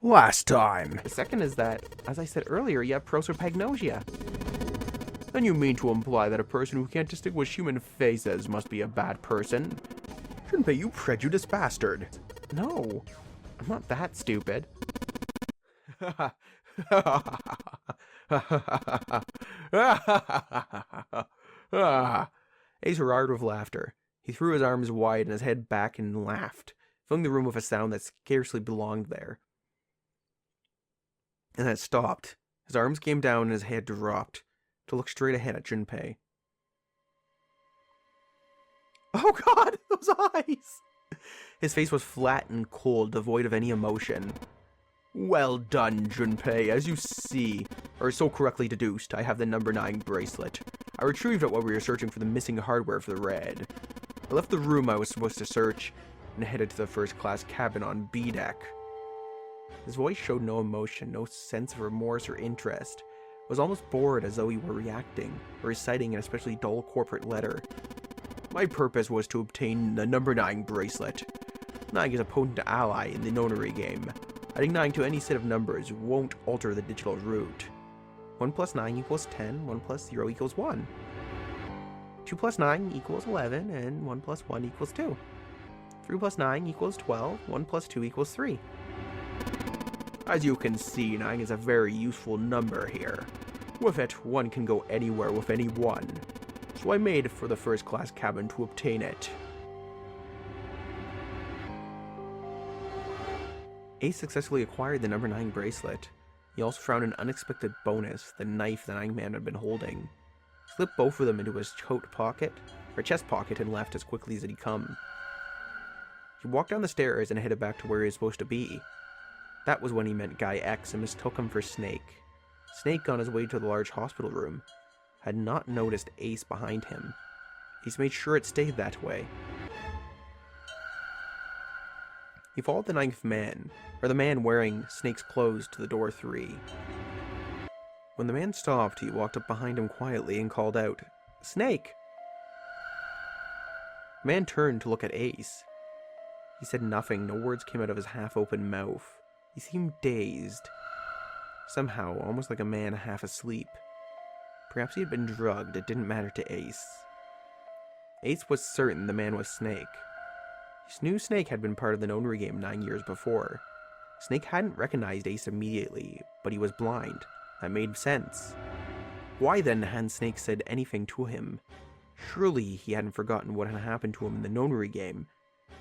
Last time. The second is that, as I said earlier, you have prosopagnosia. Then you mean to imply that a person who can't distinguish human faces must be a bad person? Junpei, you prejudiced bastard. No, I'm not that stupid. Ace roared with laughter. He threw his arms wide and his head back and laughed, filling the room with a sound that scarcely belonged there. And then it stopped. His arms came down and his head dropped to look straight ahead at Junpei. Oh god, those eyes! His face was flat and cold, devoid of any emotion. Well done, Junpei. As you see, or so correctly deduced, I have the number 9 bracelet. I retrieved it while we were searching for the missing hardware for the red. I left the room I was supposed to search and headed to the first-class cabin on B deck. His voice showed no emotion, no sense of remorse or interest. It was almost bored, as though he were reacting, or reciting an especially dull corporate letter. My purpose was to obtain the number 9 bracelet. 9 is a potent ally in the nonary game. Adding 9 to any set of numbers won't alter the digital root. 1 plus 9 equals 10, 1 plus 0 equals 1. 2 plus 9 equals 11, and 1 plus 1 equals 2. 3 plus 9 equals 12, 1 plus 2 equals 3. As you can see, 9 is a very useful number here. With it, one can go anywhere with any one. So I made for the first-class cabin to obtain it. Ace successfully acquired the number 9 bracelet. He also found an unexpected bonus, the knife the 9 man had been holding. He slipped both of them into his coat pocket, or chest pocket, and left as quickly as he'd come. He walked down the stairs and headed back to where he was supposed to be. That was when he met Guy X and mistook him for Snake. Snake, on his way to the large hospital room, had not noticed Ace behind him. He's made sure it stayed that way. He followed the 9th man, or the man wearing Snake's clothes, to the door 3. When the man stopped, he walked up behind him quietly and called out, "Snake!" The man turned to look at Ace. He said nothing, no words came out of his half-open mouth. He seemed dazed. Somehow, almost like a man half asleep. Perhaps he had been drugged, it didn't matter to Ace. Ace was certain the man was Snake. He knew Snake had been part of the nonary game 9 years before. Snake hadn't recognized Ace immediately, but he was blind. That made sense. Why then hadn't Snake said anything to him? Surely he hadn't forgotten what had happened to him in the nonary game,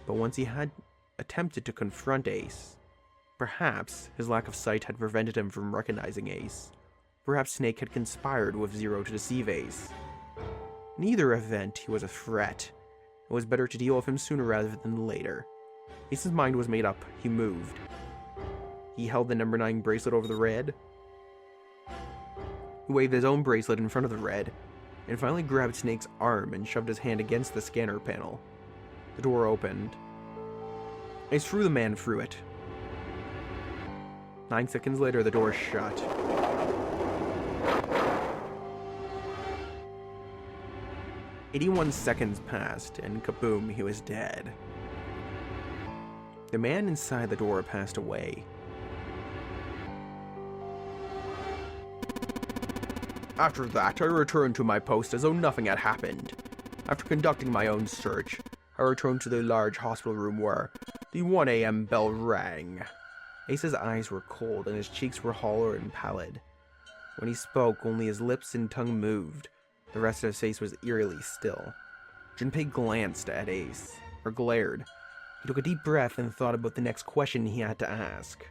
but once he had attempted to confront Ace, perhaps his lack of sight had prevented him from recognizing Ace. Perhaps Snake had conspired with Zero to deceive Ace. In either event, he was a threat. It was better to deal with him sooner rather than later. Ace's mind was made up. He moved. He held the number 9 bracelet over the red. He waved his own bracelet in front of the red, and finally grabbed Snake's arm and shoved his hand against the scanner panel. The door opened. Ace threw the man through it. 9 seconds later, the door shut. "81 seconds passed, and kaboom, he was dead. The man inside the door passed away. After that, I returned to my post as though nothing had happened. After conducting my own search, I returned to the large hospital room where the 1 a.m. bell rang. Ace's eyes were cold, and his cheeks were hollow and pallid. When he spoke, only his lips and tongue moved. The rest of his face was eerily still. Junpei glanced at Ace, or glared. He took a deep breath and thought about the next question he had to ask.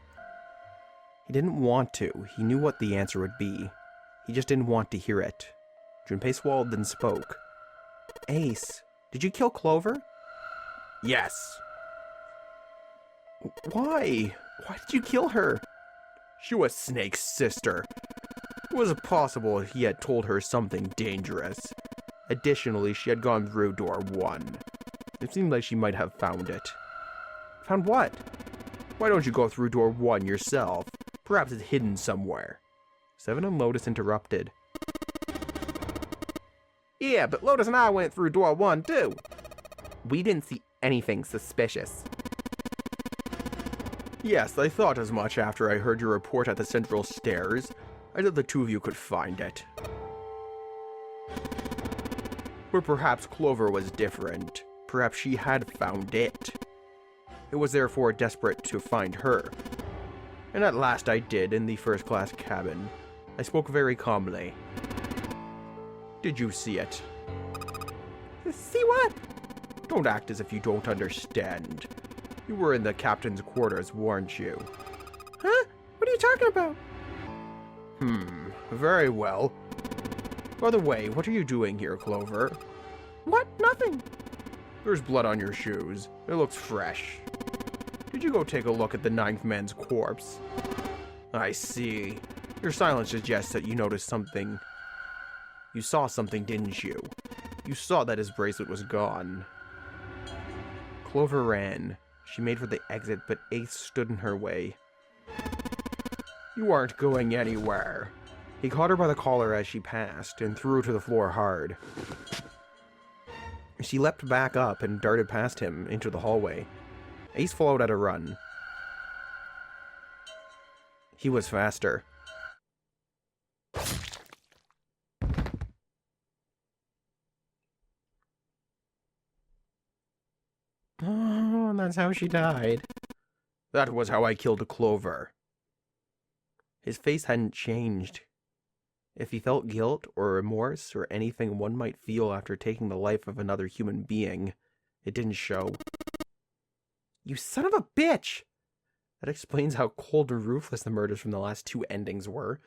He didn't want to. He knew what the answer would be. He just didn't want to hear it. Junpei swallowed and spoke. "Ace, did you kill Clover?" "Yes." "Why? Why did you kill her?" "She was Snake's sister. It was possible he had told her something dangerous. Additionally, she had gone through door 1. It seemed like she might have found it." "Found what?" "Why don't you go through door 1 yourself? Perhaps it's hidden somewhere." Seven and Lotus interrupted. "Yeah, but Lotus and I went through door 1 too. We didn't see anything suspicious." Yes, I thought as much after I heard your report at the central stairs. I thought the two of you could find it. Or perhaps Clover was different. Perhaps she had found it. It was therefore desperate to find her. And at last I did, in the first-class cabin. I spoke very calmly. Did you see it? See what? Don't act as if you don't understand. You were in the captain's quarters, weren't you? Huh? What are you talking about? Very well. By the way, what are you doing here, Clover? What? Nothing. There's blood on your shoes. It looks fresh. Did you go take a look at the ninth man's corpse? I see. Your silence suggests that you noticed something. You saw something, didn't you? You saw that his bracelet was gone. Clover ran. She made for the exit, but Ace stood in her way. You aren't going anywhere. He caught her by the collar as she passed, and threw her to the floor hard. She leapt back up and darted past him into the hallway. Ace followed at a run. He was faster. Oh, that's how she died. That was how I killed Clover. His face hadn't changed. If he felt guilt or remorse or anything one might feel after taking the life of another human being, it didn't show. You son of a bitch! That explains how cold and ruthless the murders from the last two endings were.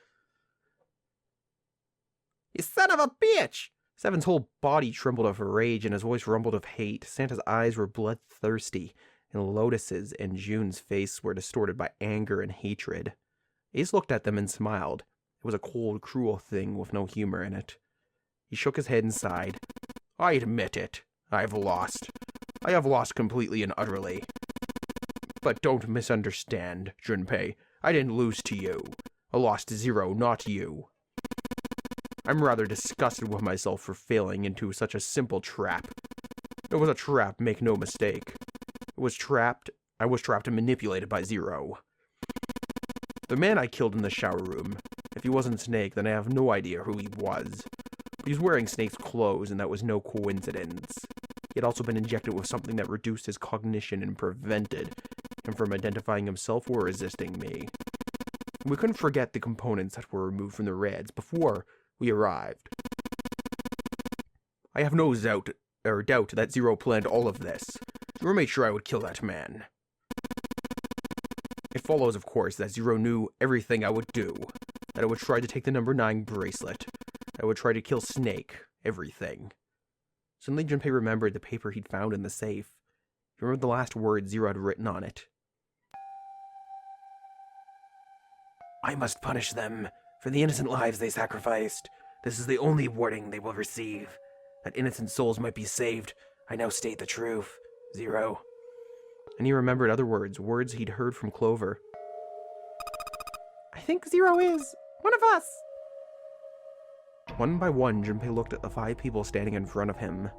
You son of a bitch! Seven's whole body trembled of rage and his voice rumbled of hate. Santa's eyes were bloodthirsty, and Lotus's and June's face were distorted by anger and hatred. Ace looked at them and smiled. It was a cold, cruel thing with no humor in it. He shook his head and sighed. I admit it. I've lost. I have lost completely and utterly. But don't misunderstand, Junpei. I didn't lose to you. I lost to Zero, not you. I'm rather disgusted with myself for failing into such a simple trap. It was a trap, make no mistake. I was trapped and manipulated by Zero. The man I killed in the shower room, if he wasn't Snake, then I have no idea who he was. But he was wearing Snake's clothes, and that was no coincidence. He had also been injected with something that reduced his cognition and prevented him from identifying himself or resisting me. We couldn't forget the components that were removed from the Reds before we arrived. I have no doubt that Zero planned all of this. Zero made sure I would kill that man. It follows, of course, that Zero knew everything I would do. That I would try to take the number 9 bracelet. That I would try to kill Snake. Everything. Suddenly Junpei remembered the paper he'd found in the safe. He remembered the last words Zero had written on it. I must punish them for the innocent lives they sacrificed. This is the only warning they will receive. That innocent souls might be saved. I now state the truth. Zero. And he remembered other words he'd heard from Clover. I think Zero is one of us. One by one, Junpei looked at the 5 people standing in front of him.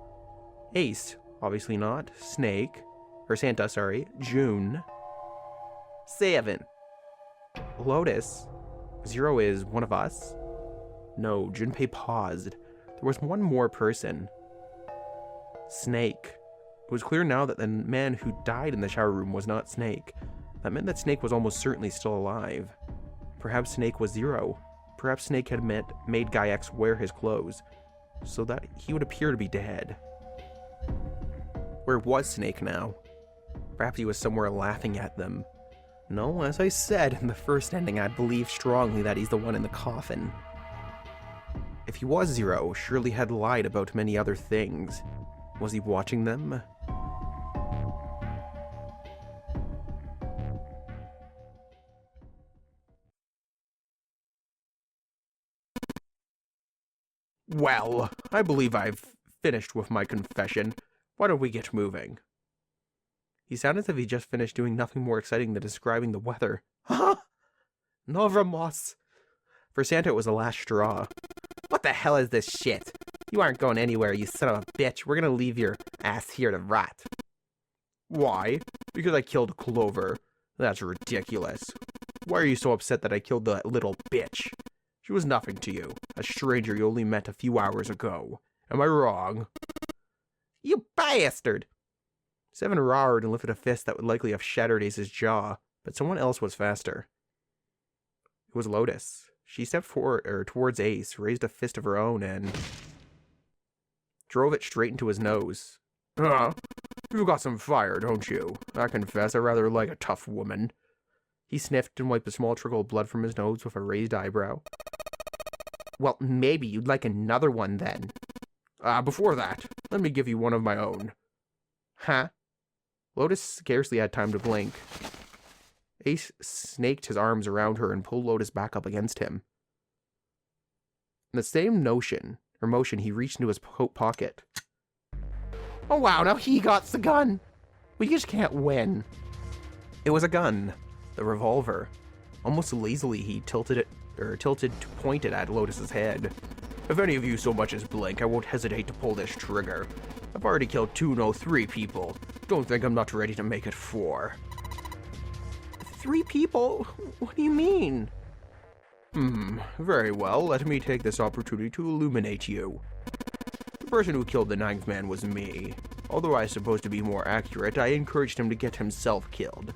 Ace, obviously not. Snake, or Santa, sorry. June. 7. Lotus. Zero is one of us? No, Junpei paused. There was one more person. Snake. It was clear now that the man who died in the shower room was not Snake. That meant that Snake was almost certainly still alive. Perhaps Snake was Zero. Perhaps Snake had made Guy X wear his clothes, so that he would appear to be dead. Where was Snake now? Perhaps he was somewhere laughing at them. No, as I said in the first ending, I believe strongly that he's the one in the coffin. If he was Zero, surely had lied about many other things. Was he watching them? Well, I believe I've finished with my confession. Why don't we get moving? He sounded as if he just finished doing nothing more exciting than describing the weather. Huh? No remorse. For Santa, it was the last straw. What the hell is this shit? You aren't going anywhere, you son of a bitch. We're gonna leave your ass here to rot. Why? Because I killed Clover. That's ridiculous. Why are you so upset that I killed that little bitch? She was nothing to you, a stranger you only met a few hours ago. Am I wrong? You bastard! Seven roared and lifted a fist that would likely have shattered Ace's jaw, but someone else was faster. It was Lotus. She stepped towards Ace, raised a fist of her own, and drove it straight into his nose. You've got some fire, don't you? I confess I rather like a tough woman. He sniffed and wiped a small trickle of blood from his nose with a raised eyebrow. Well, maybe you'd like another one then. Before that, let me give you one of my own. Huh? Lotus scarcely had time to blink. Ace snaked his arms around her and pulled Lotus back up against him. In the same motion, he reached into his coat pocket. Oh wow, now he got the gun! We just can't win. It was a gun. The revolver. Almost lazily, he tilted to point it at Lotus's head. If any of you so much as blink, I won't hesitate to pull this trigger. I've already killed 3 people. Don't think I'm not ready to make it 4. 3 people? What do you mean? Very well. Let me take this opportunity to illuminate you. The person who killed the 9th man was me. Although I suppose to be more accurate, I encouraged him to get himself killed.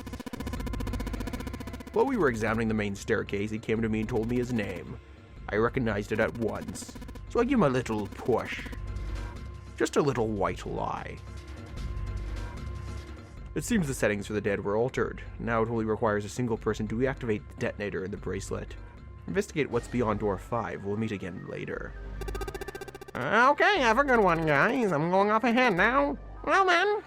While we were examining the main staircase, he came to me and told me his name. I recognized it at once, so I gave him a little push. Just a little white lie. It seems the settings for the dead were altered. Now it only requires a single person to reactivate the detonator in the bracelet. Investigate what's beyond door 5. We'll meet again later. Okay, have a good one, guys. I'm going off ahead now. Well then.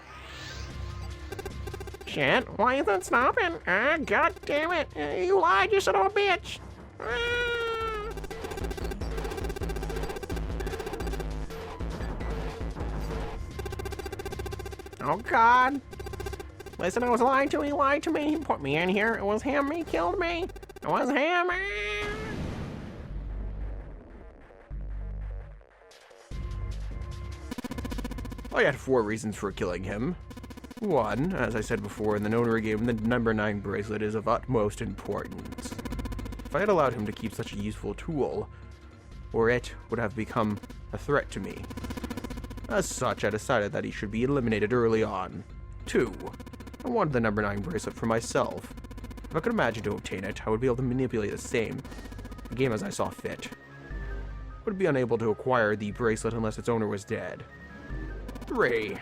Shit, why is it stopping? God damn it. You lied, you son of a bitch. Oh God. Listen, I was lied to. He lied to me. He put me in here. It was him. He killed me. It was him. I had 4 reasons for killing him. 1, as I said before in the notary game, the number 9 bracelet is of utmost importance. If I had allowed him to keep such a useful tool, or it would have become a threat to me. As such, I decided that he should be eliminated early on. 2, I wanted the number 9 bracelet for myself. If I could imagine to obtain it, I would be able to manipulate the same game as I saw fit. I would be unable to acquire the bracelet unless its owner was dead. 3.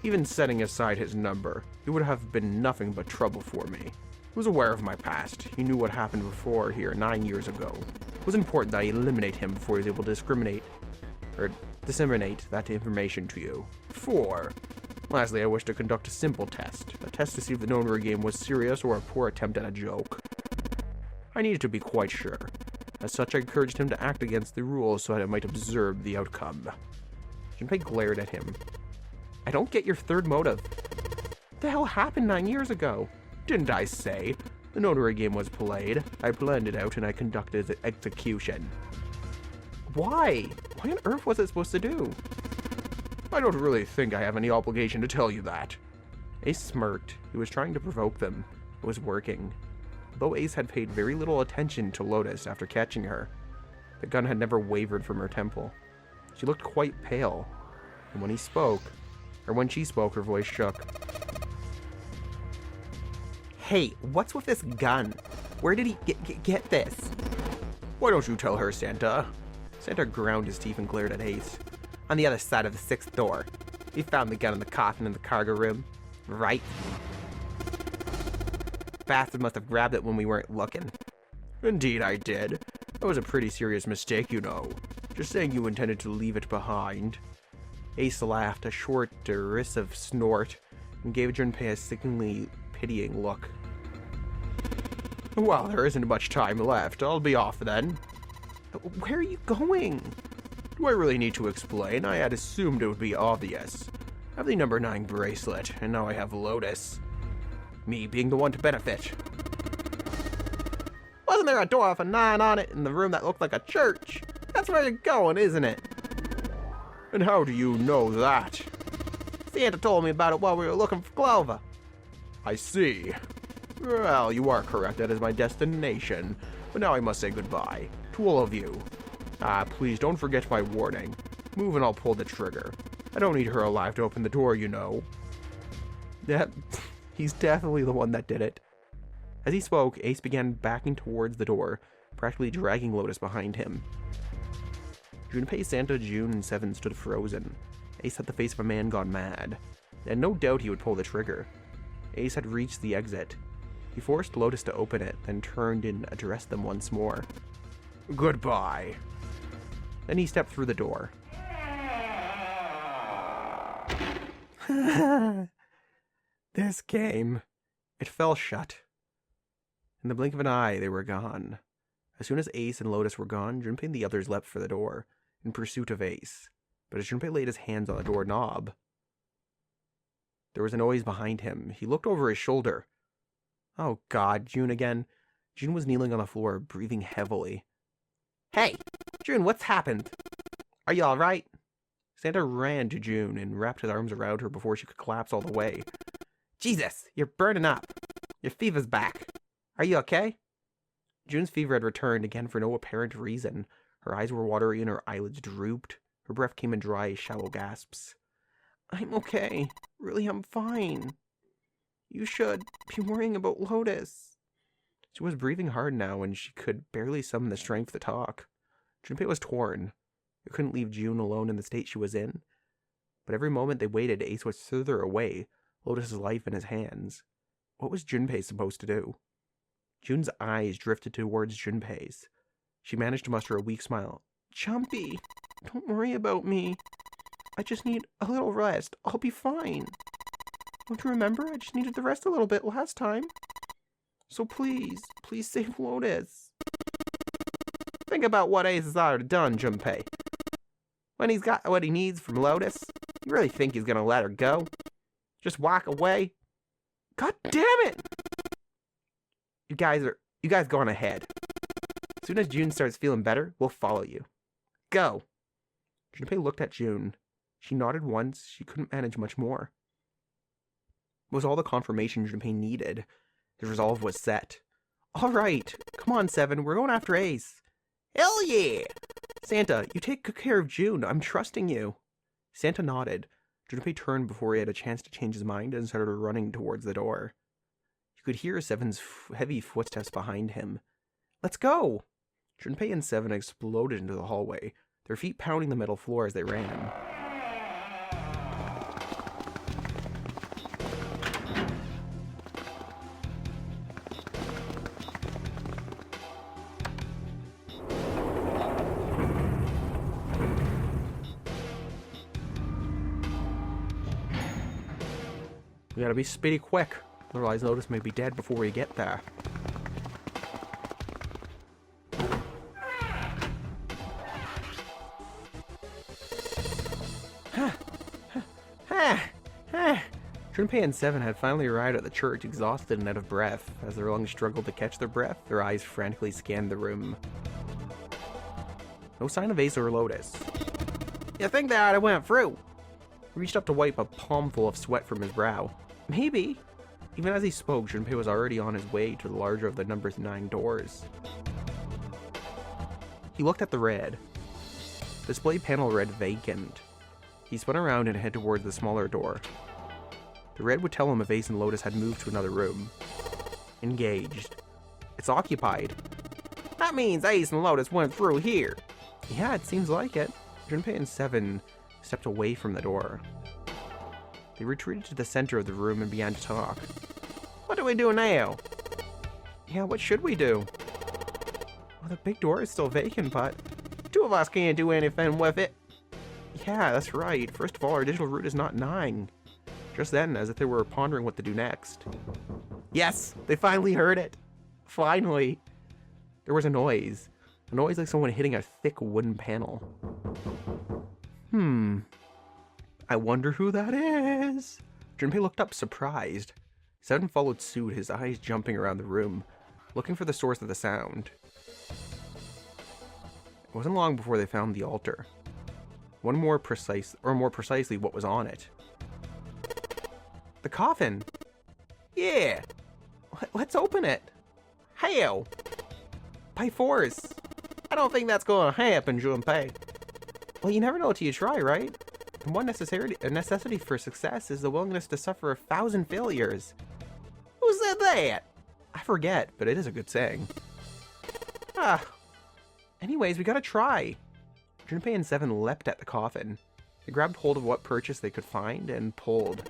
Even setting aside his number, he would have been nothing but trouble for me. He was aware of my past. He knew what happened before here 9 years ago. It was important that I eliminate him before he was able to disseminate that information to you. 4. Lastly, I wish to conduct a simple test. A test to see if the notary game was serious or a poor attempt at a joke. I needed to be quite sure. As such, I encouraged him to act against the rules so that I might observe the outcome. Junpei glared at him. I don't get your third motive. What the hell happened 9 years ago? Didn't I say? The notary game was played. I planned it out and I conducted its execution. Why? What on earth was it supposed to do? I don't really think I have any obligation to tell you that. Ace smirked. He was trying to provoke them. It was working. Though Ace had paid very little attention to Lotus after catching her, the gun had never wavered from her temple. She looked quite pale, and when she spoke, her voice shook. Hey, what's with this gun? Where did he get this? Why don't you tell her, Santa? Santa ground his teeth and glared at Ace. On the other side of the 6th door. We found the gun in the coffin in the cargo room. Right? Bastard must have grabbed it when we weren't looking. Indeed I did. That was a pretty serious mistake, you know. Just saying you intended to leave it behind. Ace laughed, a short, derisive snort, and gave Junpei a sickeningly pitying look. Well, there isn't much time left. I'll be off then. Where are you going? Do I really need to explain? I had assumed it would be obvious. I have the number 9 bracelet, and now I have Lotus. Me being the one to benefit. Wasn't there a door with a 9 on it in the room that looked like a church? That's where you're going, isn't it? And how do you know that? Santa told me about it while we were looking for Clover. I see. Well, you are correct. That is my destination. But now I must say goodbye to all of you. Please don't forget my warning. Move and I'll pull the trigger. I don't need her alive to open the door, you know. He's definitely the one that did it. As he spoke, Ace began backing towards the door, practically dragging Lotus behind him. Junpei, Santa, June, and Seven stood frozen. Ace had the face of a man gone mad. They had no doubt he would pull the trigger. Ace had reached the exit. He forced Lotus to open it, then turned and addressed them once more. Goodbye. Then he stepped through the door. This game. It fell shut. In the blink of an eye, they were gone. As soon as Ace and Lotus were gone, Junpei and the others leapt for the door, in pursuit of Ace. But as Junpei laid his hands on the doorknob, there was a noise behind him. He looked over his shoulder. Oh God, June again. June was kneeling on the floor, breathing heavily. Hey, June, what's happened? Are you alright? Santa ran to June and wrapped his arms around her before she could collapse all the way. Jesus, you're burning up. Your fever's back. Are you okay? June's fever had returned again for no apparent reason. Her eyes were watery and her eyelids drooped. Her breath came in dry, shallow gasps. I'm okay. Really, I'm fine. You should be worrying about Lotus. She was breathing hard now and she could barely summon the strength to talk. Junpei was torn. He couldn't leave June alone in the state she was in. But every moment they waited, Ace was further away, Lotus's life in his hands. What was Junpei supposed to do? June's eyes drifted towards Junpei's. She managed to muster a weak smile. Jumpy, don't worry about me. I just need a little rest. I'll be fine. Don't you remember? I just needed to rest a little bit last time. So please save Lotus. Think about what Ace has already done, Junpei. When he's got what he needs from Lotus, you really think he's gonna let her go? Just walk away? God damn it! You guys go on ahead. As soon as June starts feeling better, we'll follow you. Go! Junpei looked at June. She nodded once. She couldn't manage much more. It was all the confirmation Junpei needed. His resolve was set. Alright, come on, Seven, we're going after Ace. Hell yeah! Santa, you take good care of June. I'm trusting you. Santa nodded. Junpei turned before he had a chance to change his mind and started running towards the door. You could hear Seven's heavy footsteps behind him. Let's go! Junpei and Seven exploded into the hallway, their feet pounding the metal floor as they ran. We gotta be speedy quick, otherwise Lotus may be dead before we get there. Junpei and Seven had finally arrived at the church, exhausted and out of breath. As their lungs struggled to catch their breath, their eyes frantically scanned the room. No sign of Ace or Lotus. You think they already went through? He reached up to wipe a palmful of sweat from his brow. Maybe. Even as he spoke, Junpei was already on his way to the larger of the number 9 doors. He looked at the red. Display panel read vacant. He spun around and headed towards the smaller door. The red would tell him if Ace and Lotus had moved to another room. Engaged. It's occupied. That means Ace and Lotus went through here. Yeah, it seems like it. Junpei and Seven stepped away from the door. They retreated to the center of the room and began to talk. What do we do now? Yeah, what should we do? Well, the big door is still vacant, but 2 of us can't do anything with it. Yeah, that's right. First of all, our digital route is not 9. Just then, as if they were pondering what to do next. Yes, they finally heard it. Finally. There was a noise. A noise like someone hitting a thick wooden panel. I wonder who that is. Junpei looked up, surprised. Seven followed suit, his eyes jumping around the room, looking for the source of the sound. It wasn't long before they found the altar. More precisely, what was on it. The coffin! Yeah! Let's open it. How? By force. I don't think that's gonna happen, Junpei. Well, you never know till you try, right? And one necessity for success is the willingness to suffer 1,000 failures. Who said that? I forget, but it is a good saying. Anyways, we gotta try. Junpei and Seven leapt at the coffin. They grabbed hold of what purchase they could find and pulled.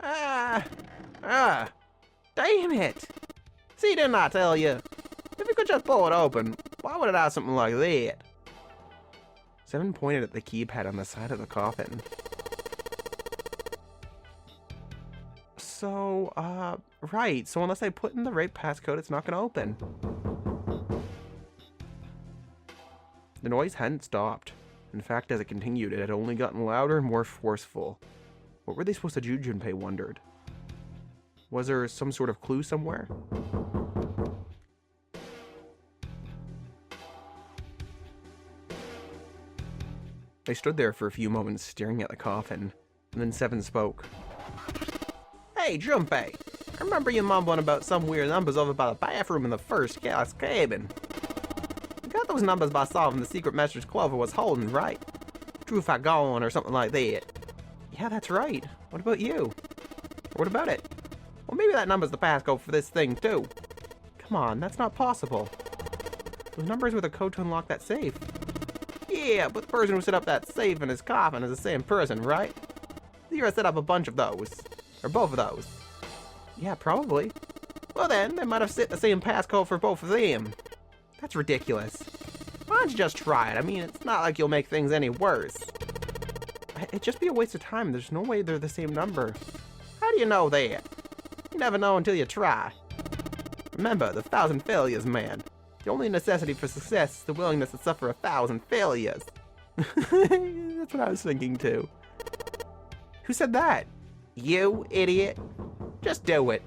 Damn it! See, didn't I tell you? If we could just pull it open, why would it have something like that? Seven pointed at the keypad on the side of the coffin. So, right. So unless I put in the right passcode, it's not gonna open. The noise hadn't stopped. In fact, as it continued, it had only gotten louder and more forceful. What were they supposed to do, Junpei wondered. Was there some sort of clue somewhere? They stood there for a few moments staring at the coffin, and then Seven spoke. Hey, Junpei! I remember you mumbling about some weird numbers over by the bathroom in the first class cabin. You got those numbers by solving the secret message Clover was holding, right? Truth I gone or something like that. Yeah, that's right. What about you? Or what about it? Well, maybe that number's the passcode for this thing, too. Come on, that's not possible. Those numbers were the code to unlock that safe. Yeah, but the person who set up that safe in his coffin is the same person, right? Zero set up a bunch of those. Or both of those. Yeah, probably. Well then, they might have set the same passcode for both of them. That's ridiculous. Why don't you just try it? I mean, it's not like you'll make things any worse. It'd just be a waste of time. There's no way they're the same number. How do you know that? You never know until you try. Remember, the 1,000 failures, man. The only necessity for success is the willingness to suffer 1,000 failures. That's what I was thinking too. Who said that? You, idiot. Just do it.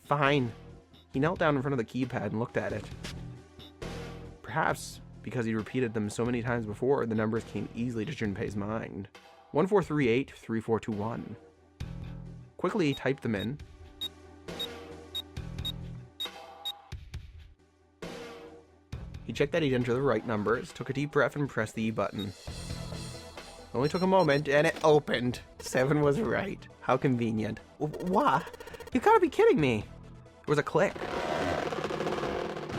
Fine. He knelt down in front of the keypad and looked at it. Perhaps because he repeated them so many times before, the numbers came easily to Junpei's mind. 1438-3421. Quickly he typed them in. He checked that he'd entered the right numbers, took a deep breath, and pressed the E button. It only took a moment, and it opened. Seven was right. How convenient. What? You gotta be kidding me. There was a click.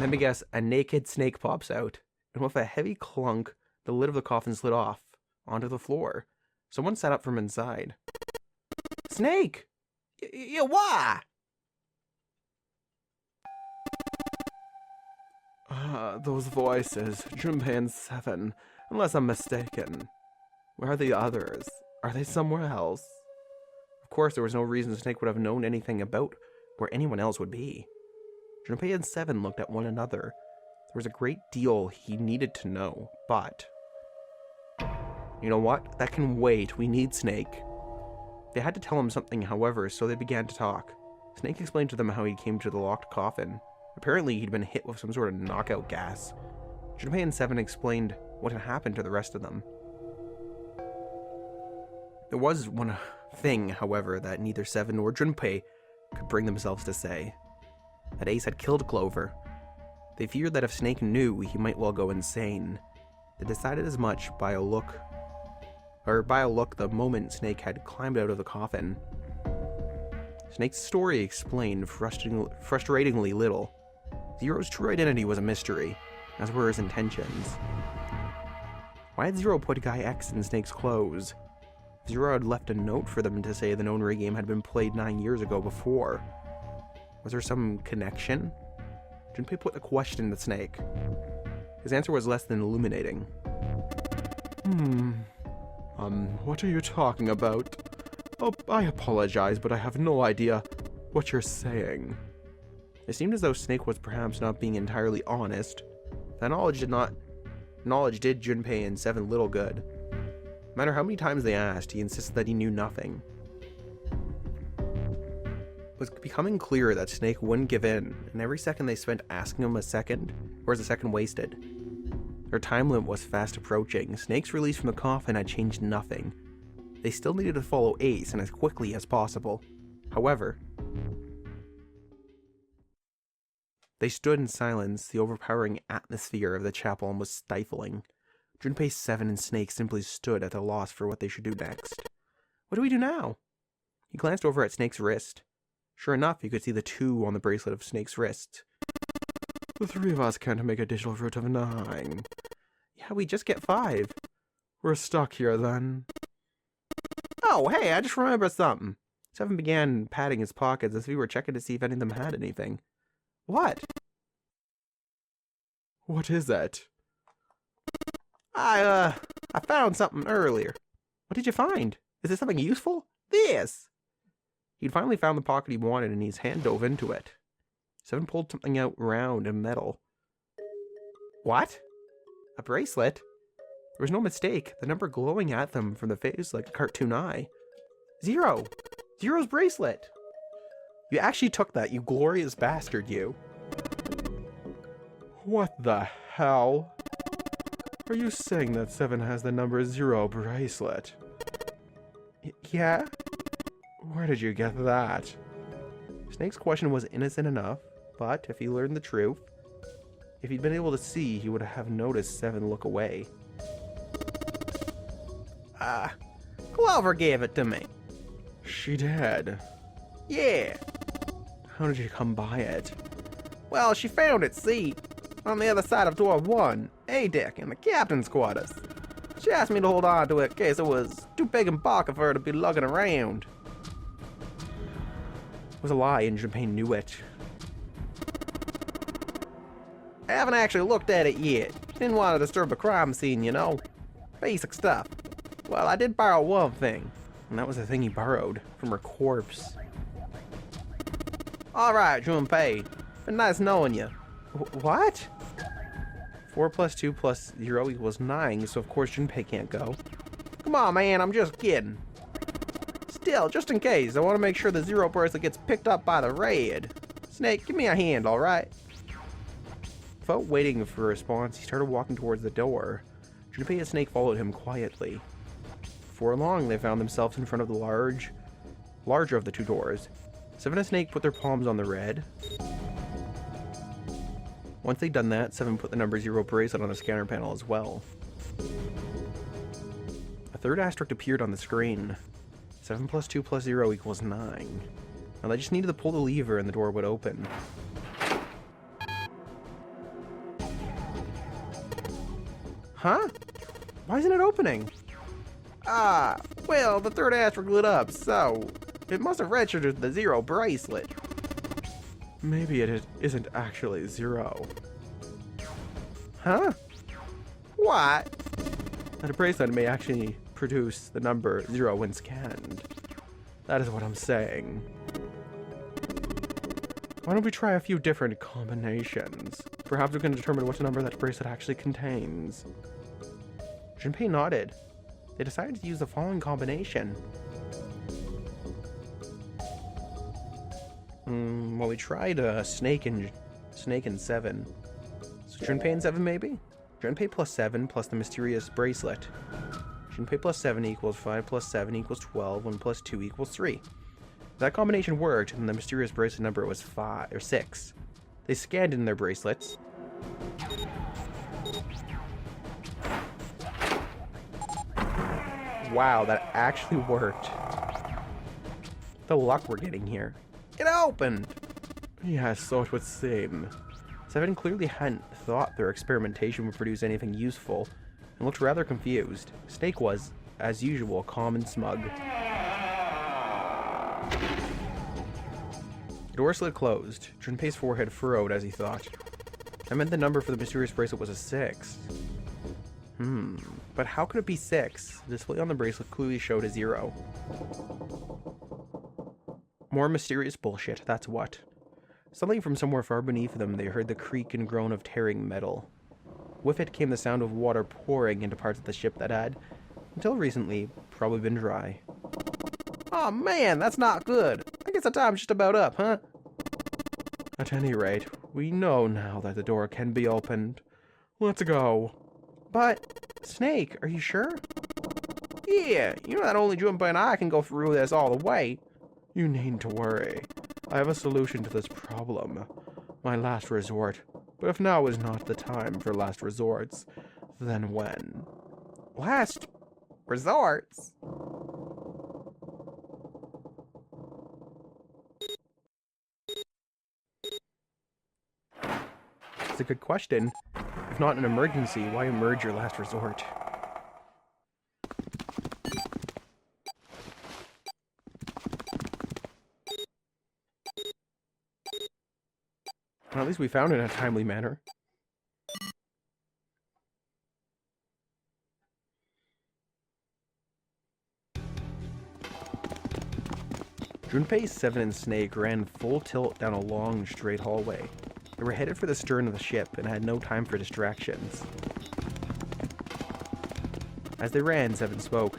Let me guess, a naked snake pops out, and with a heavy clunk, the lid of the coffin slid off onto the floor. Someone sat up from inside. Snake! Why? Those voices, Junpei and Seven, unless I'm mistaken. Where are the others? Are they somewhere else? Of course, there was no reason Snake would have known anything about where anyone else would be. Junpei and Seven looked at one another. There was a great deal he needed to know, but... You know what? That can wait. We need Snake. They had to tell him something, however, so they began to talk. Snake explained to them how he came to the locked coffin. Apparently, he'd been hit with some sort of knockout gas. Junpei and Seven explained what had happened to the rest of them. There was one thing, however, that neither Seven nor Junpei could bring themselves to say. That Ace had killed Clover. They feared that if Snake knew, he might well go insane. They decided as much by a look the moment Snake had climbed out of the coffin. Snake's story explained frustratingly little. Zero's true identity was a mystery, as were his intentions. Why had Zero put Guy X in Snake's clothes? Zero had left a note for them to say the known Ray game had been played 9 years ago before. Was there some connection? Junpei put the question to Snake. His answer was less than illuminating. What are you talking about? Oh, I apologize, but I have no idea what you're saying. It seemed as though Snake was perhaps not being entirely honest. That knowledge did Junpei and Seven little good. No matter how many times they asked, he insisted that he knew nothing. It was becoming clearer that Snake wouldn't give in, and every second they spent asking him was a second wasted. Their time limit was fast approaching. Snake's release from the coffin had changed nothing. They still needed to follow Ace, and as quickly as possible. However, they stood in silence. The overpowering atmosphere of the chapel was stifling. Junpei, Seven, and Snake simply stood at a loss for what they should do next. What do we do now? He glanced over at Snake's wrist. Sure enough, you could see the 2 on the bracelet of Snake's wrist. The 3 of us can't make a digital root of 9. Yeah, we just get 5. We're stuck here then. Oh, hey, I just remembered something. Seven began patting his pockets as if he were checking to see if any of them had anything. What? What is that? I found something earlier. What did you find? Is it something useful? This! He'd finally found the pocket he wanted and his hand dove into it. Seven pulled something out round and metal. What? A bracelet? There was no mistake, the number glowing at them from the face like a cartoon eye. 0! Zero's bracelet! You actually took that, you glorious bastard, you. What the hell? Are you saying that 7 has the number 0 bracelet? Yeah? Where did you get that? Snake's question was innocent enough, but if he learned the truth, if he'd been able to see, he would have noticed 7 look away. Clover gave it to me. She did? Yeah. How did you come by it? Well, she found it, see? On the other side of door 1, A-deck, in the captain's quarters. She asked me to hold on to it in case it was too big and bulky for her to be lugging around. It was a lie, and Junpei knew it. I haven't actually looked at it yet. Didn't want to disturb the crime scene, you know. Basic stuff. Well, I did borrow one thing. And that was the thing he borrowed from her corpse. Alright, Junpei. Been nice knowing you. What? 4 plus 2 plus 0 equals 9, so of course Junpei can't go. Come on, man, I'm just kidding. Still, just in case, I want to make sure the 0 bracelet gets picked up by the raid. Snake, give me a hand, alright? Without waiting for a response, he started walking towards the door. Junpei and Snake followed him quietly. Before long, they found themselves in front of the larger of the 2 doors. Seven and Snake put their palms on the red. Once they'd done that, Seven put the number 0 bracelet on the scanner panel as well. A third asterisk appeared on the screen. 7 plus 2 plus 0 equals 9. Now they just needed to pull the lever and the door would open. Huh? Why isn't it opening? Well, the third asterisk lit up, so it must have registered the 0 bracelet. Maybe it isn't actually 0. Huh? What? That a bracelet may actually produce the number 0 when scanned. That is what I'm saying. Why don't we try a few different combinations? Perhaps we can determine what number that bracelet actually contains. Junpei nodded. They decided to use the following combination. Well, we tried Snake and 7. So Junpei and 7 maybe? Junpei plus 7 plus the mysterious bracelet. Junpei plus 7 equals 5 plus 7 equals 12, 1 plus 2 equals 3. If that combination worked, and the mysterious bracelet number was 5 or 6. They scanned in their bracelets. Wow, that actually worked. The luck we're getting here. It opened! Yes, so it would seem. 7 clearly hadn't thought their experimentation would produce anything useful, and looked rather confused. Snake was, as usual, calm and smug. The door slid closed. Junpei's forehead furrowed as he thought. That meant the number for the mysterious bracelet was a 6. But how could it be 6? The display on the bracelet clearly showed a 0. More mysterious bullshit, that's what. Suddenly from somewhere far beneath them, they heard the creak and groan of tearing metal. With it came the sound of water pouring into parts of the ship that had, until recently, probably been dry. Oh man, that's not good. I guess the time's just about up, huh? At any rate, we know now that the door can be opened. Let's go. But, Snake, are you sure? Yeah, you know that only Junpei and I can go through this all the way. You needn't to worry. I have a solution to this problem. My last resort. But if now is not the time for last resorts, then when? Last resorts? It's a good question. If not an emergency, why emerge your last resort? Well, at least we found it in a timely manner. Junpei, Seven, and Snake ran full tilt down a long, straight hallway. They were headed for the stern of the ship and had no time for distractions. As they ran, Seven spoke.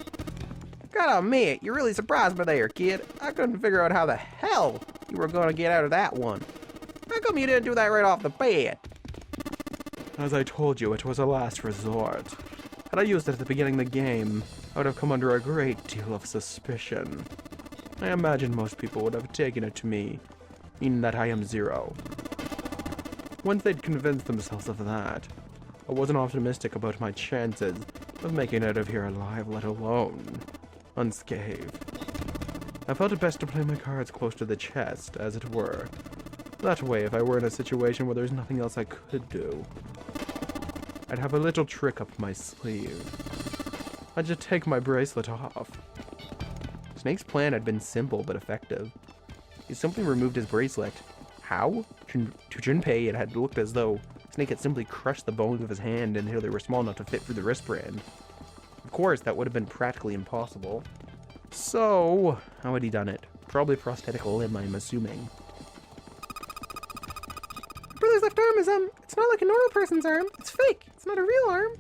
Gotta admit, you really surprised me there, kid. I couldn't figure out how the hell you were gonna get out of that one. How come you didn't do that right off the bat? As I told you, it was a last resort. Had I used it at the beginning of the game, I would have come under a great deal of suspicion. I imagine most people would have taken it to me, meaning that I am zero. Once they'd convinced themselves of that, I wasn't optimistic about my chances of making it out of here alive, let alone unscathed. I felt it best to play my cards close to the chest, as it were. That way, if I were in a situation where there's nothing else I could do, I'd have a little trick up my sleeve. I'd just take my bracelet off. Snake's plan had been simple but effective. He simply removed his bracelet. How? To Junpei, it had looked as though Snake had simply crushed the bones of his hand until they were small enough to fit through the wristband. Of course, that would have been practically impossible. So, how had he done it? Probably prosthetic limb, I'm assuming. Brother's left arm is, it's not like a normal person's arm. It's fake. It's not a real arm.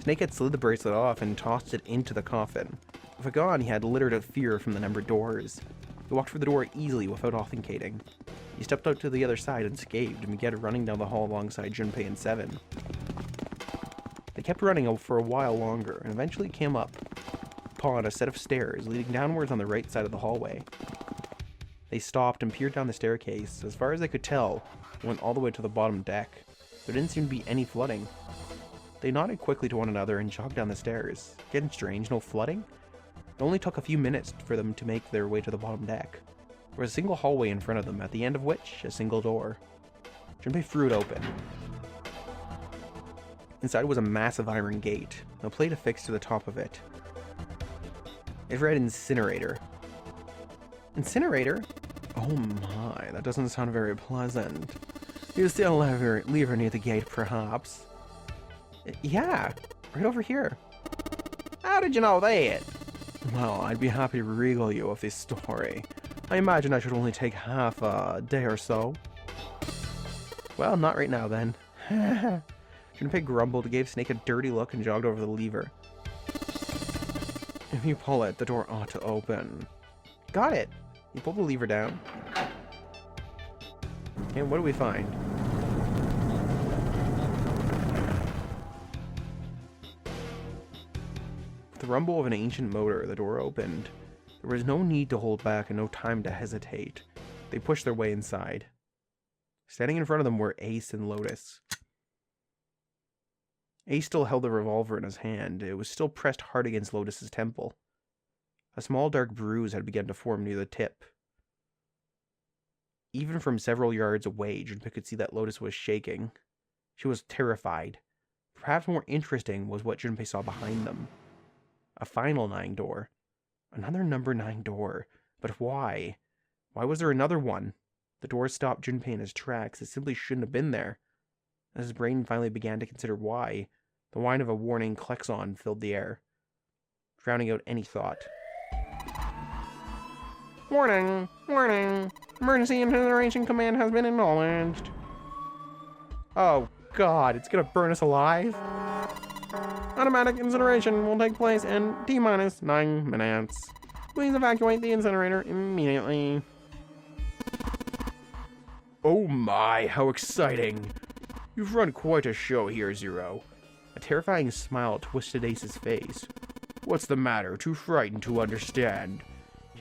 Snake had slid the bracelet off and tossed it into the coffin. With it gone, he had littered of fear from the numbered doors. He walked through the door easily without authenticating. He stepped out to the other side unscathed and began running down the hall alongside Junpei and Seven. They kept running for a while longer and eventually came up upon a set of stairs leading downwards on the right side of the hallway. They stopped and peered down the staircase. As far as they could tell, it went all the way to the bottom deck. There didn't seem to be any flooding. They nodded quickly to one another and jogged down the stairs. Getting strange, no flooding? It only took a few minutes for them to make their way to the bottom deck. There was a single hallway in front of them, at the end of which, a single door. Junpei threw it open. Inside was a massive iron gate, a plate affixed to the top of it. It read Incinerator. Incinerator? Oh my, that doesn't sound very pleasant. You still leave her near the gate, perhaps? Yeah, right over here. How did you know that? Well, I'd be happy to regale you with this story. I imagine I should only take half a day or so. Well, not right now then. Junpei grumbled, gave Snake a dirty look, and jogged over the lever. If you pull it, the door ought to open. Got it! He pulled the lever down. And what do we find? With the rumble of an ancient motor, the door opened. There was no need to hold back and no time to hesitate. They pushed their way inside. Standing in front of them were Ace and Lotus. Ace still held the revolver in his hand. It was still pressed hard against Lotus's temple. A small dark bruise had begun to form near the tip. Even from several yards away, Junpei could see that Lotus was shaking. She was terrified. Perhaps more interesting was what Junpei saw behind them. A final 9 door. Another number 9 door. But why? Why was there another one? The door stopped Junpei in his tracks. It simply shouldn't have been there. As his brain finally began to consider why, the whine of a warning klaxon filled the air, drowning out any thought. Warning! Warning! Emergency incineration command has been acknowledged. Oh god, it's gonna burn us alive? Automatic incineration will take place in T-minus 9 minutes. Please evacuate the incinerator immediately. Oh my, how exciting! You've run quite a show here, Zero. A terrifying smile twisted Ace's face. What's the matter? Too frightened to understand?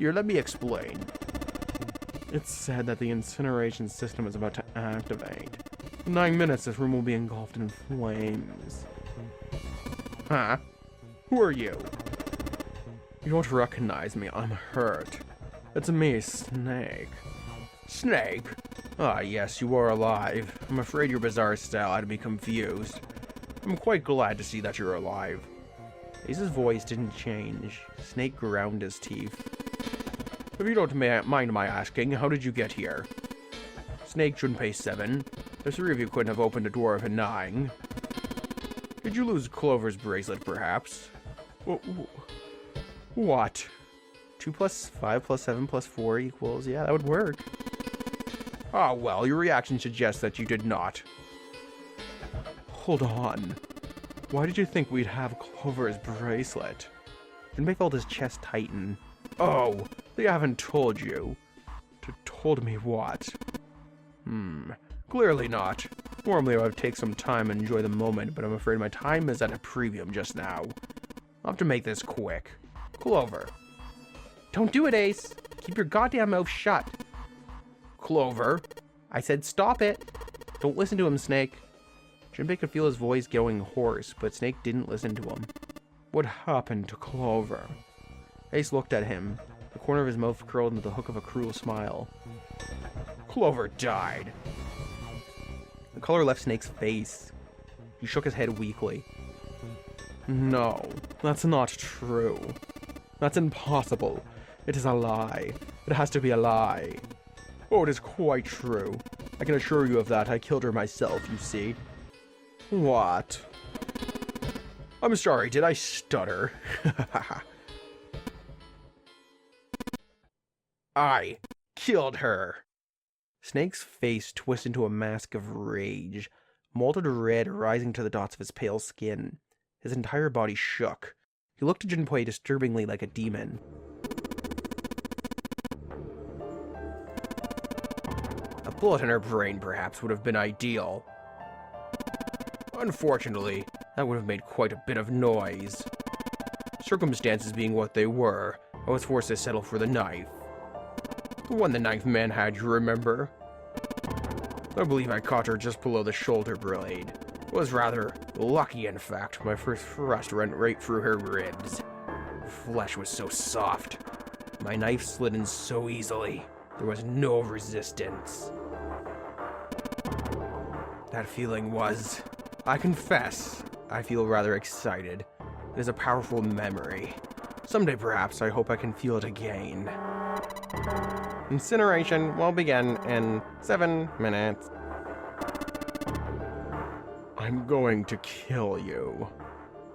Here, let me explain. It's said that the incineration system is about to activate. In 9 minutes, this room will be engulfed in flames. Huh? Who are you? You don't recognize me. I'm hurt. It's me, Snake. Snake? Ah, yes, you are alive. I'm afraid your bizarre style had me confused. I'm quite glad to see that you're alive. Ace's voice didn't change. Snake ground his teeth. If you don't mind my asking, how did you get here? Snake, Junpei 7. The 3 of you couldn't have opened a door of a 9. Did you lose Clover's bracelet, perhaps? What? 2 plus 5 plus 7 plus 4 equals... Yeah, that would work. Ah, well, your reaction suggests that you did not. Hold on. Why did you think we'd have Clover's bracelet? Junpei felt his chest tighten. Oh, they haven't told you. Told me what? Clearly not. Normally I would take some time and enjoy the moment, but I'm afraid my time is at a premium just now. I'll have to make this quick. Clover. Don't do it, Ace. Keep your goddamn mouth shut. Clover. I said stop it. Don't listen to him, Snake. Junpei could feel his voice going hoarse, but Snake didn't listen to him. What happened to Clover? Ace looked at him. The corner of his mouth curled into the hook of a cruel smile. Clover died. The color left Snake's face. He shook his head weakly. No, that's not true. That's impossible. It is a lie. It has to be a lie. Oh, it is quite true. I can assure you of that. I killed her myself, you see. What? I'm sorry, did I stutter? I killed her. Snake's face twisted into a mask of rage, molted red rising to the dots of his pale skin. His entire body shook. He looked at Junpei disturbingly like a demon. A bullet in her brain, perhaps, would have been ideal. Unfortunately, that would have made quite a bit of noise. Circumstances being what they were, I was forced to settle for the knife. The one the ninth man had, you remember? I believe I caught her just below the shoulder blade. It was rather lucky, in fact. My first thrust went right through her ribs. Her flesh was so soft. My knife slid in so easily. There was no resistance. That feeling was... I confess, I feel rather excited. It is a powerful memory. Someday, perhaps, I hope I can feel it again. Incineration will begin in 7 minutes. I'm going to kill you.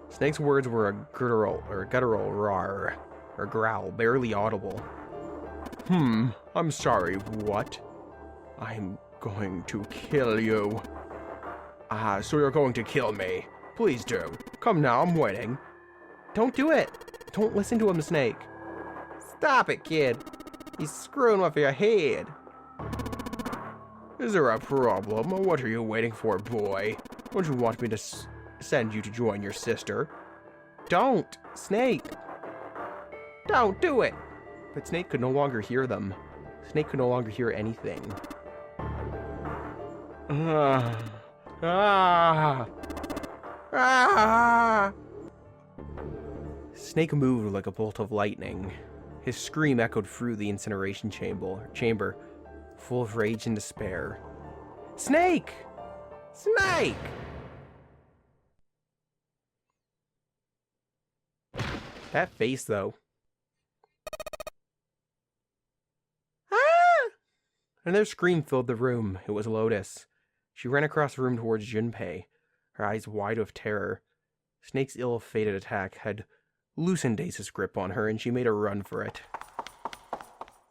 Snake's words were a guttural roar, or growl, barely audible. I'm sorry, what? I'm going to kill you. Ah, so you're going to kill me. Please do. Come now, I'm waiting. Don't do it. Don't listen to him, Snake. Stop it, kid. He's screwing with your head. Is there a problem? What are you waiting for, boy? Don't you want me to send you to join your sister? Don't, Snake. Don't do it. But Snake could no longer hear them. Snake could no longer hear anything. Snake moved like a bolt of lightning. His scream echoed through the incineration chamber, full of rage and despair. Snake! Snake! That face, though. Ah! Another scream filled the room. It was Lotus. She ran across the room towards Junpei, her eyes wide with terror. Snake's ill-fated attack had loosened Ace's grip on her, and she made a run for it.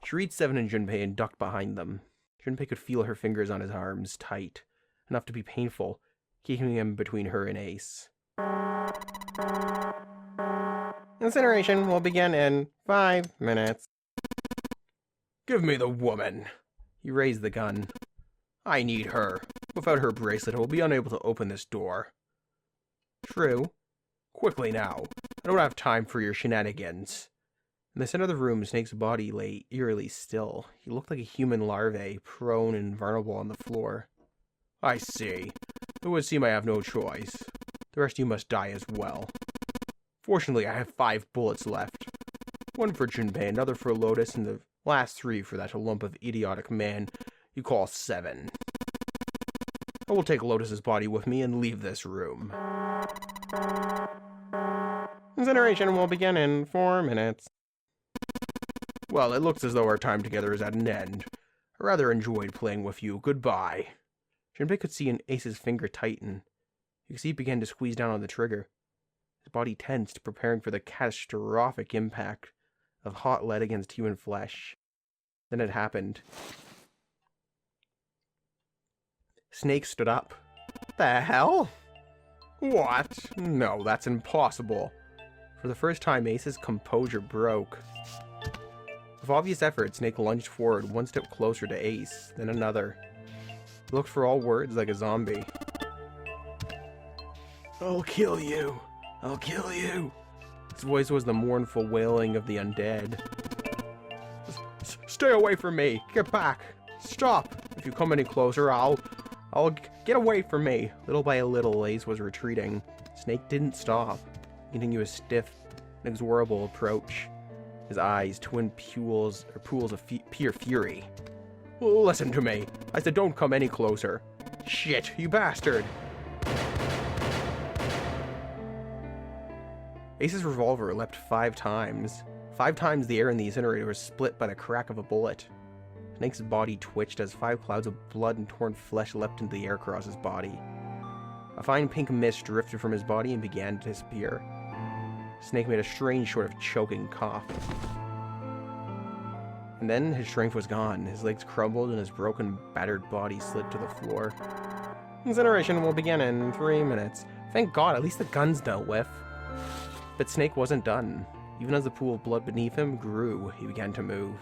She reached Seven and Junpei and ducked behind them. Junpei could feel her fingers on his arms, tight, enough to be painful, keeping him between her and Ace. Incineration will begin in 5 minutes. Give me the woman. He raised the gun. I need her. Without her bracelet, I will be unable to open this door. True. Quickly now. I don't have time for your shenanigans. In the center of the room, Snake's body lay eerily still. He looked like a human larvae, prone and vulnerable on the floor. I see. It would seem I have no choice. The rest of you must die as well. Fortunately, I have 5 bullets left. 1 for Junpei, another for Lotus, and the last 3 for that lump of idiotic man you call 7. I will take Lotus's body with me and leave this room. Incineration will begin in 4 minutes. Well, it looks as though our time together is at an end. I rather enjoyed playing with you. Goodbye. Junpei could see Ace's finger tighten. You could see he began to squeeze down on the trigger. His body tensed, preparing for the catastrophic impact of hot lead against human flesh. Then it happened. Snake stood up. The hell? What? No, that's impossible. For the first time, Ace's composure broke. With obvious effort, Snake lunged forward, 1 step closer to Ace, then another. He looked for all words like a zombie. I'll kill you. I'll kill you. His voice was the mournful wailing of the undead. Stay away from me. Get back. Stop. If you come any closer, I'll get away from me. Little by little, Ace was retreating. Snake didn't stop. He continued a stiff, inexorable approach. His eyes, twin pools of pure fury. Listen to me. I said don't come any closer. Shit, you bastard. Ace's revolver leapt 5 times. 5 times the air in the incinerator was split by the crack of a bullet. Snake's body twitched as 5 clouds of blood and torn flesh leapt into the air across his body. A fine pink mist drifted from his body and began to disappear. Snake made a strange sort of choking cough. And then his strength was gone. His legs crumbled and his broken, battered body slid to the floor. Incineration will begin in 3 minutes. Thank God, at least the gun's dealt with. But Snake wasn't done. Even as the pool of blood beneath him grew, he began to move.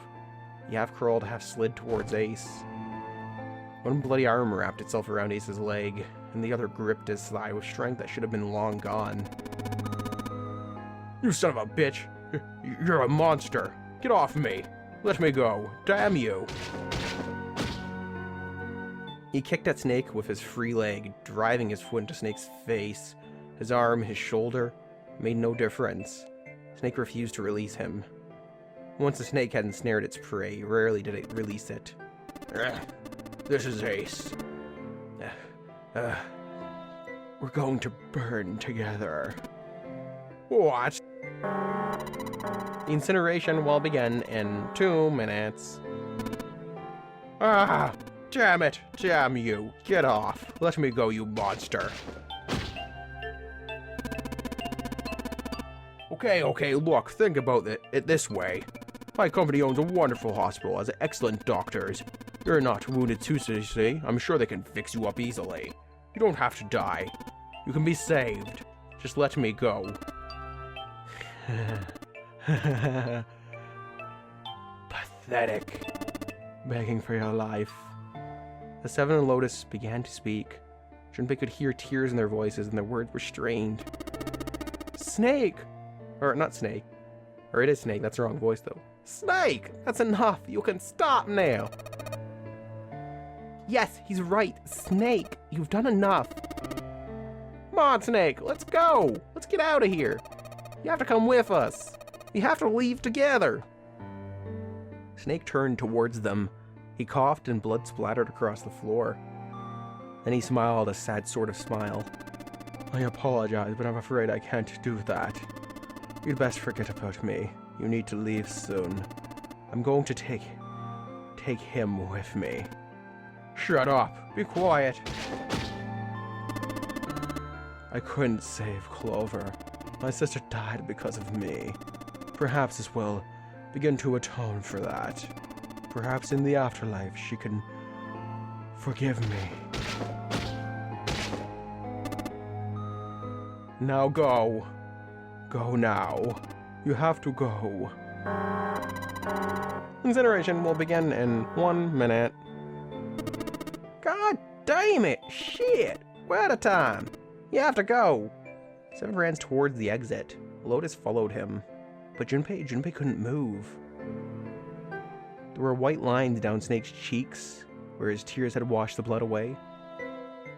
He half crawled, half slid towards Ace. One bloody arm wrapped itself around Ace's leg, and the other gripped his thigh with strength that should have been long gone. You son of a bitch! You're a monster! Get off me! Let me go! Damn you! He kicked at Snake with his free leg, driving his foot into Snake's face. His arm, his shoulder, made no difference. Snake refused to release him. Once the snake had ensnared its prey, rarely did it release it. This is Ace. We're going to burn together. What? The incineration will begin in 2 minutes. Ah! Damn it! Damn you! Get off! Let me go, you monster! Okay, look, think about it this way. My company owns a wonderful hospital, has excellent doctors. You're not wounded too seriously. I'm sure they can fix you up easily. You don't have to die. You can be saved. Just let me go. Pathetic. Begging for your life. The 7 and Lotus began to speak. Junpei could hear tears in their voices and their words were strained. Snake! Or, not Snake. Or it is Snake, that's the wrong voice though. Snake! That's enough! You can stop now! Yes, he's right. Snake, you've done enough. Come on, Snake, let's go! Let's get out of here! You have to come with us! We have to leave together! Snake turned towards them. He coughed and blood splattered across the floor. Then he smiled a sad sort of smile. I apologize, but I'm afraid I can't do that. You'd best forget about me. You need to leave soon. I'm going to take him with me. Shut up. Be quiet. I couldn't save Clover. My sister died because of me. Perhaps this will begin to atone for that. Perhaps in the afterlife she can forgive me. Now go. Go now. You have to go. Incineration will begin in 1 minute. God damn it! Shit! We're out of time. You have to go. Seven ran towards the exit. Lotus followed him. But Junpei couldn't move. There were white lines down Snake's cheeks, where his tears had washed the blood away.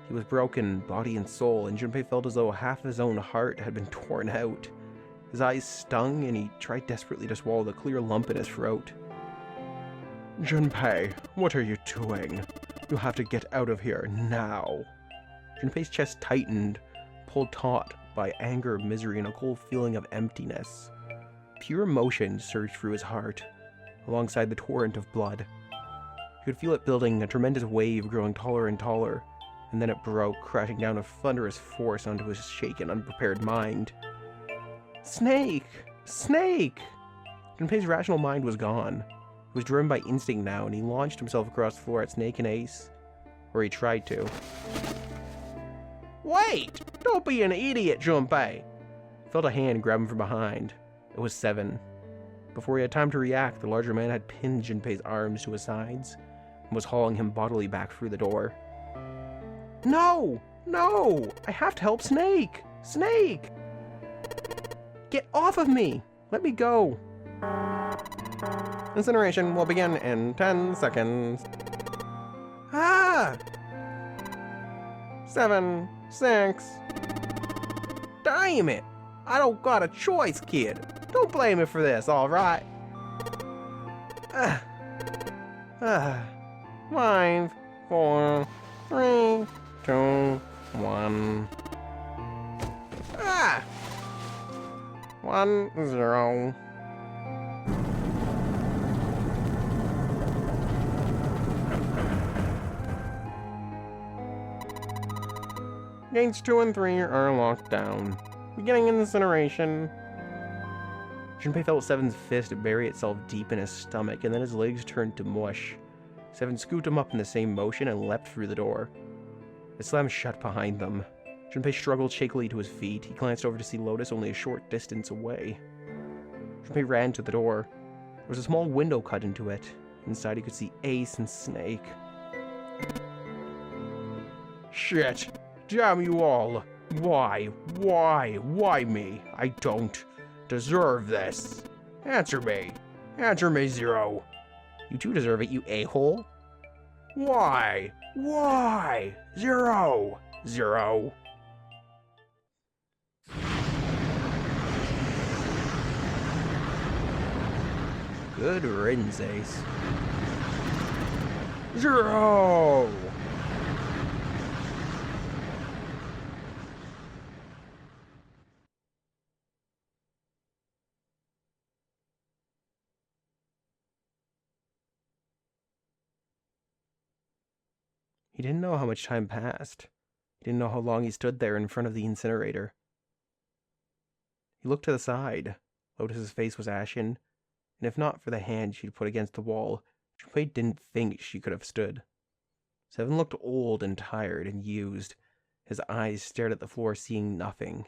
He was broken, body and soul, and Junpei felt as though half of his own heart had been torn out. His eyes stung, and he tried desperately to swallow the clear lump in his throat. Junpei, what are you doing? You have to get out of here, now. Junpei's chest tightened, pulled taut by anger, misery, and a cold feeling of emptiness. Pure emotion surged through his heart, alongside the torrent of blood. He could feel it building, a tremendous wave growing taller and taller, and then it broke, crashing down with thunderous force onto his shaken, unprepared mind. Snake! Snake! Junpei's rational mind was gone. He was driven by instinct now, and he launched himself across the floor at Snake and Ace. Or he tried to. Wait! Don't be an idiot, Junpei! He felt a hand grab him from behind. It was Seven. Before he had time to react, the larger man had pinned Junpei's arms to his sides and was hauling him bodily back through the door. No! No! I have to help Snake! Snake! Get off of me! Let me go! Incineration will begin in 10 seconds. Ah! 7, 6. Damn it! I don't got a choice, kid. Don't blame me for this, alright? 5, 4, 3, 2, 1. 1, 0. Gates 2 and 3 are locked down. Beginning incineration. Junpei felt Seven's fist bury itself deep in his stomach, and then his legs turned to mush. Seven scooped him up in the same motion and leapt through the door. It slammed shut behind them. Junpei struggled shakily to his feet. He glanced over to see Lotus only a short distance away. Junpei ran to the door. There was a small window cut into it. Inside he could see Ace and Snake. Shit! Damn you all! Why me? I don't deserve this. Answer me, Zero. You too deserve it, you a-hole. Why? Zero. Good riddance, Ace. Zero! He didn't know how much time passed. He didn't know how long he stood there in front of the incinerator. He looked to the side. Lotus's face was ashen, and if not for the hand she'd put against the wall, Junpei didn't think she could have stood. Seven looked old and tired and used. His eyes stared at the floor, seeing nothing.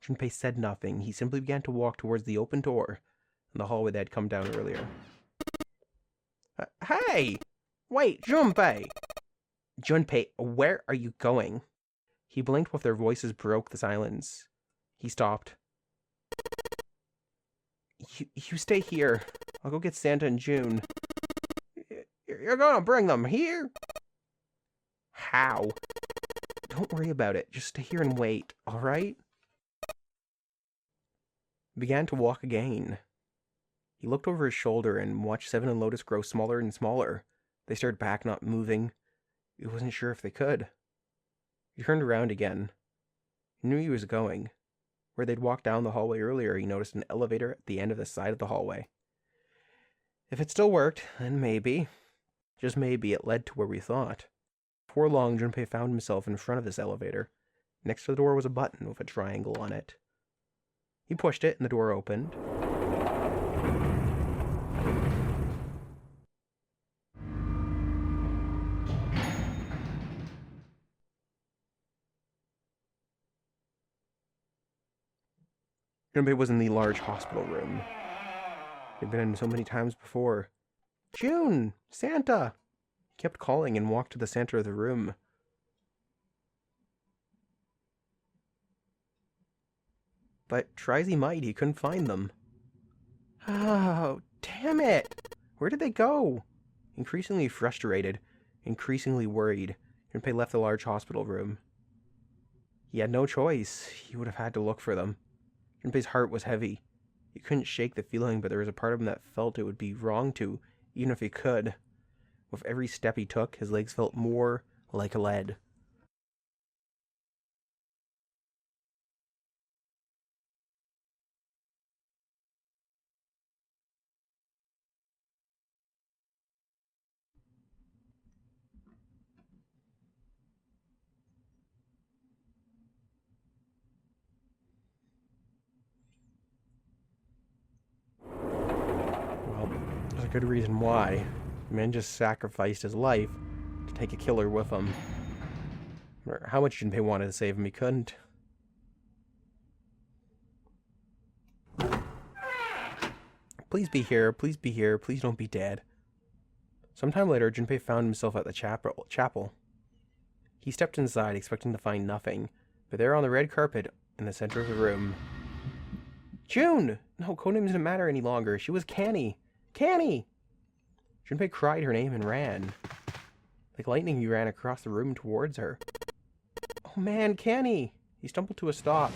Junpei said nothing. He simply began to walk towards the open door in the hallway that had come down earlier. Hey! Wait, Junpei! Junpei, where are you going? He blinked while their voices broke the silence. He stopped. You stay here. I'll go get Santa and June. You're gonna bring them here? How? Don't worry about it. Just stay here and wait, alright? He began to walk again. He looked over his shoulder and watched Seven and Lotus grow smaller and smaller. They stared back, not moving. He wasn't sure if they could. He turned around again. He knew he was going. Where they'd walked down the hallway earlier, he noticed an elevator at the end of the side of the hallway. If it still worked, then maybe, just maybe, it led to where we thought. Before long, Junpei found himself in front of this elevator. Next to the door was a button with a triangle on it. He pushed it, and the door opened. Junpei was in the large hospital room. He'd been in so many times before. June! Santa! He kept calling and walked to the center of the room. But try as he might, he couldn't find them. Oh, damn it! Where did they go? Increasingly frustrated, increasingly worried, Junpei left the large hospital room. He had no choice. He would have had to look for them. Junpei's heart was heavy. He couldn't shake the feeling, but there was a part of him that felt it would be wrong to, even if he could. With every step he took, his legs felt more like lead. Well, there's a good reason why. The man just sacrificed his life to take a killer with him. No matter how much Junpei wanted to save him, he couldn't. Please be here, please be here, please don't be dead. Sometime later, Junpei found himself at the chapel. He stepped inside, expecting to find nothing, but there on the red carpet, in the center of the room... June! No, codenames didn't matter any longer. She was Canny. Canny! Junpei cried her name and ran. Like lightning, he ran across the room towards her. Oh man, Canny! He stumbled to a stop.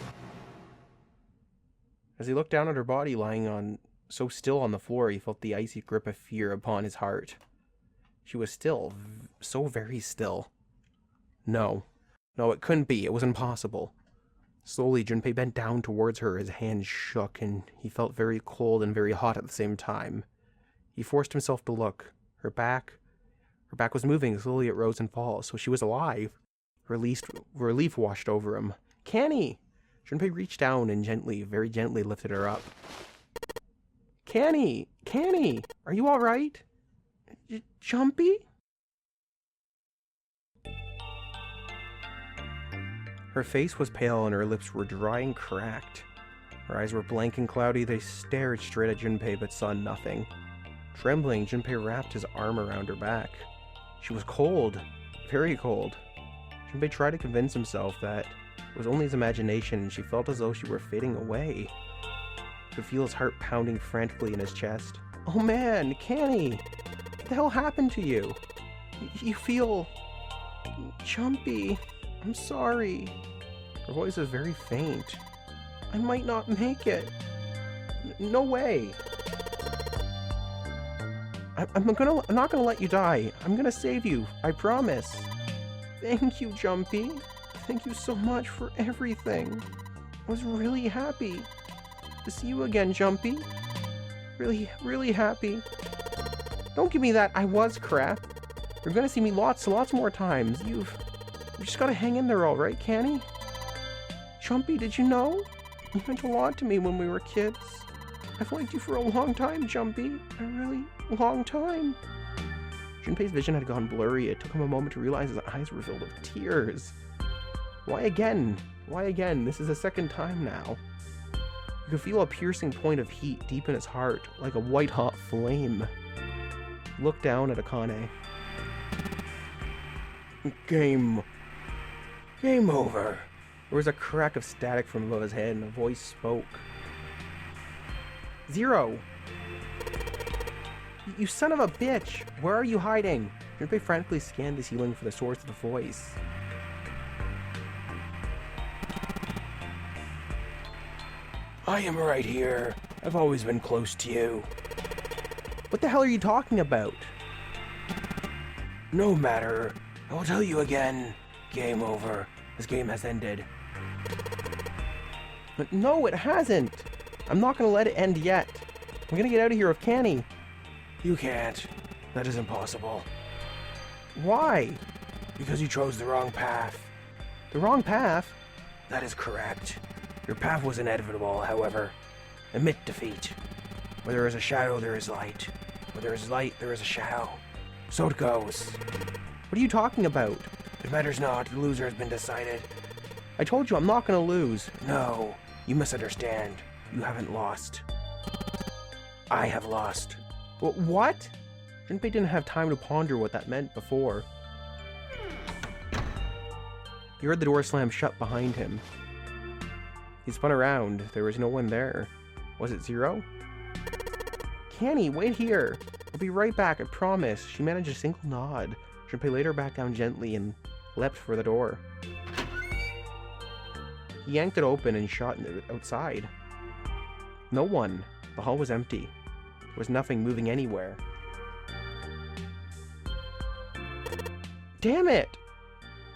As he looked down at her body lying on so still on the floor, he felt the icy grip of fear upon his heart. She was still, so very still. No, it couldn't be. It was impossible. Slowly, Junpei bent down towards her. His hands shook, and he felt very cold and very hot at the same time. He forced himself to look. Her back was moving. Slowly it rose and fell, so she was alive. Relief washed over him. Canny! Junpei reached down and gently, very gently lifted her up. Canny! Canny! Are you alright? Jumpy? Her face was pale and her lips were dry and cracked. Her eyes were blank and cloudy. They stared straight at Junpei but saw nothing. Trembling, Junpei wrapped his arm around her back. She was cold. Very cold. Junpei tried to convince himself that it was only his imagination, and she felt as though she were fading away. He could feel his heart pounding frantically in his chest. Oh man, Canny! What the hell happened to you? You feel... jumpy. I'm sorry. Her voice was very faint. I might not make it. No way. I'm not gonna let you die. I'm gonna save you. I promise. Thank you, Jumpy. Thank you so much for everything. I was really happy to see you again, Jumpy. Really, really happy. Don't give me that I was crap. You're gonna see me lots more times. You just gotta hang in there, alright, Canny? Jumpy, did you know? You meant a lot to me when we were kids. I've liked you for a long time, Jumpy. A really long time. Junpei's vision had gone blurry. It took him a moment to realize his eyes were filled with tears. Why again? Why again? This is the second time now. You could feel a piercing point of heat deep in his heart, like a white-hot flame. He looked down at Akane. Game over. There was a crack of static from above his head, and a voice spoke. Zero! You son of a bitch! Where are you hiding? Junpei frantically scanned the ceiling for the source of the voice. I am right here. I've always been close to you. What the hell are you talking about? No matter. I will tell you again. Game over. This game has ended. But no, it hasn't. I'm not gonna let it end yet. I'm gonna get out of here with Canny. You can't. That is impossible. Why? Because you chose the wrong path. The wrong path? That is correct. Your path was inevitable, however. Admit defeat. Where there is a shadow, there is light. Where there is light, there is a shadow. So it goes. What are you talking about? It matters not. The loser has been decided. I told you I'm not gonna lose. No, you misunderstand. You haven't lost. I have lost. What? Junpei didn't have time to ponder what that meant before. He heard the door slam shut behind him. He spun around. There was no one there. Was it Zero? Canny, wait here. I'll be right back, I promise. She managed a single nod. Junpei laid her back down gently and leapt for the door. He yanked it open and shot outside. No one. The hall was empty. There was nothing moving anywhere. Damn it!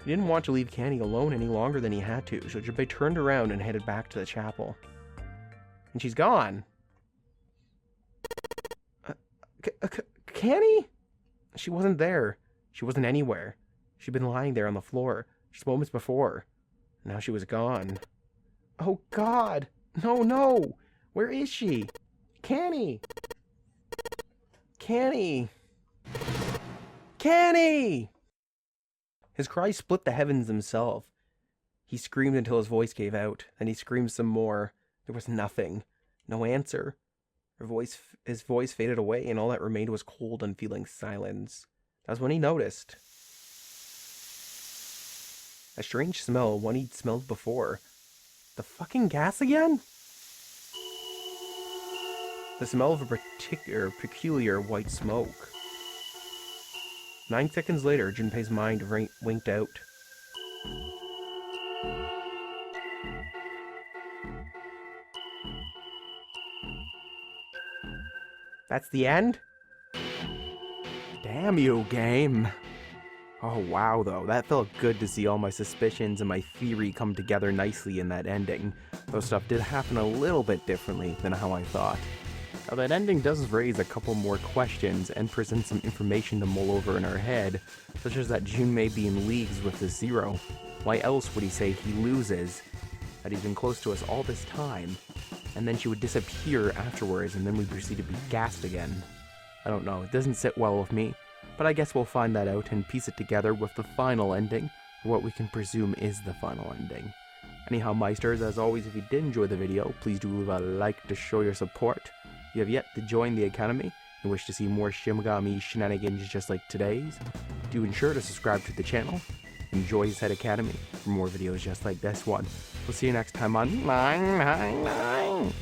He didn't want to leave Canny alone any longer than he had to, so Junpei turned around and headed back to the chapel. And she's gone. Canny? She wasn't there. She wasn't anywhere. She'd been lying there on the floor just moments before. Now she was gone. Oh God! No, no! Where is she? Canny! Canny! Canny! His cry split the heavens himself. He screamed until his voice gave out, then he screamed some more. There was nothing. No answer. His voice faded away, and all that remained was cold, unfeeling silence. That was when he noticed a strange smell, one he'd smelled before. The fucking gas again? The smell of a peculiar white smoke. 9 seconds later, Junpei's mind winked out. That's the end? Damn you, game. Oh wow, though, that felt good to see all my suspicions and my theory come together nicely in that ending. Though stuff did happen a little bit differently than how I thought. Now that ending does raise a couple more questions and present some information to mull over in our head, such as that Jun may be in leagues with the Zero. Why else would he say he loses? That he's been close to us all this time, and then she would disappear afterwards and then we'd proceed to be gassed again. I don't know, it doesn't sit well with me, but I guess we'll find that out and piece it together with the final ending, or what we can presume is the final ending. Anyhow, Meisters, as always, if you did enjoy the video, please do leave a like to show your support. If you have yet to join the Academy and wish to see more Shin Megami shenanigans just like today's, do ensure to subscribe to the channel. Enjoy Said Academy for more videos just like this one. We'll see you next time on 999.